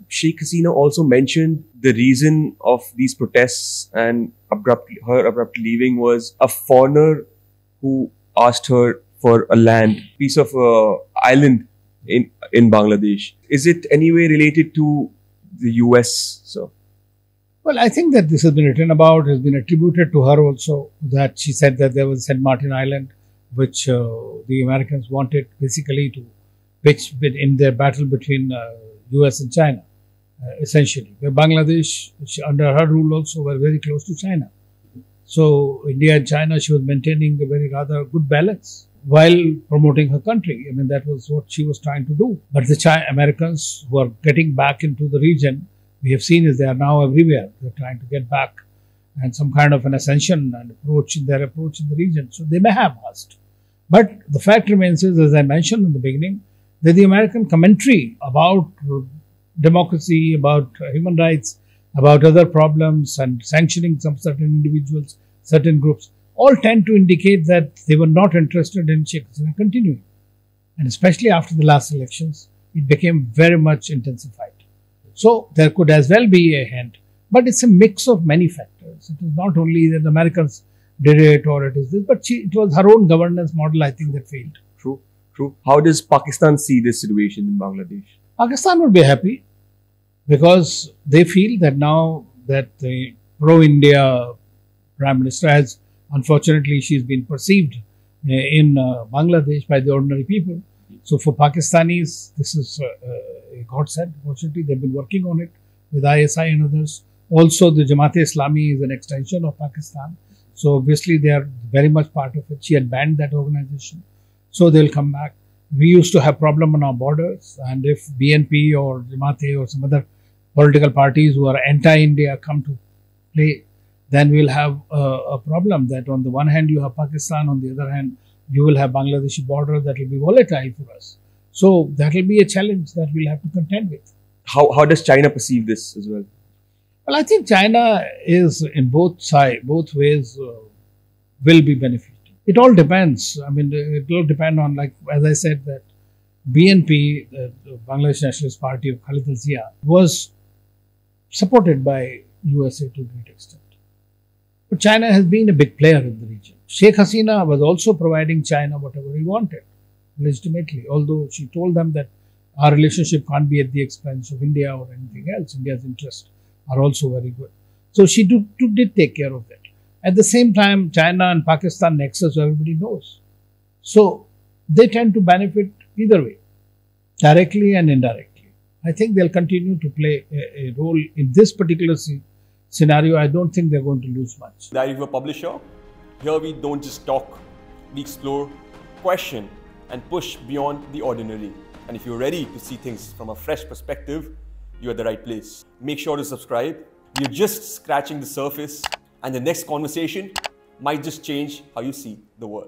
Sheikh Hasina also mentioned the reason of these protests and her abrupt leaving was a foreigner who asked her for a piece of island in Bangladesh. Is it anyway related to the US, sir? Well, I think that this has been written about, has been attributed to her also, that she said that there was St. Martin Island, which the Americans wanted basically to pitch in their battle between US and China, essentially. Where Bangladesh, under her rule also, were very close to China. So India and China, she was maintaining a very rather good balance while promoting her country. I mean, that was what she was trying to do. But the Americans who are getting back into the region, we have seen is they are now everywhere. They're trying to get back and some kind of an ascension and approach in the region. So they may have asked. But the fact remains is, as I mentioned in the beginning, that the American commentary about democracy, about human rights, about other problems and sanctioning some certain individuals, certain groups, all tend to indicate that they were not interested in Sheikh Hasina continuing. And especially after the last elections, it became very much intensified. So there could as well be a hint, but it's a mix of many factors. It is not only that the Americans did it or it is this, but it was her own governance model, I think, that failed. True. How does Pakistan see this situation in Bangladesh? Pakistan would be happy because they feel that now that the pro-India Prime Minister has, unfortunately, she's been perceived in Bangladesh by the ordinary people. So for Pakistanis, this is a godsend. Fortunately, they've been working on it with ISI and others. Also, the Jamaat-e-Islami is an extension of Pakistan. So obviously, they are very much part of it. She had banned that organization. So they'll come back. We used to have problem on our borders. And if BNP or Jamaat or some other political parties who are anti-India come to play, then we'll have a problem that on the one hand, you have Pakistan. On the other hand, you will have Bangladeshi border that will be volatile for us. So that will be a challenge that we'll have to contend with. How does China perceive this as well? Well, I think China is in both ways will be benefited. It all depends. I mean, it will depend on, like, as I said, that BNP, the Bangladesh Nationalist Party of Khalid Zia, was supported by USA to a great extent. But China has been a big player in the region. Sheikh Hasina was also providing China whatever he wanted, legitimately, although she told them that our relationship can't be at the expense of India or anything else. India's interests are also very good. So she did take care of that. At the same time, China and Pakistan nexus, everybody knows. So they tend to benefit either way, directly and indirectly. I think they'll continue to play a role in this particular scenario. I don't think they're going to lose much. Diary of a Publisher. Here we don't just talk, we explore, question and push beyond the ordinary. And if you're ready to see things from a fresh perspective, you're at the right place. Make sure to subscribe. We're just scratching the surface and the next conversation might just change how you see the world.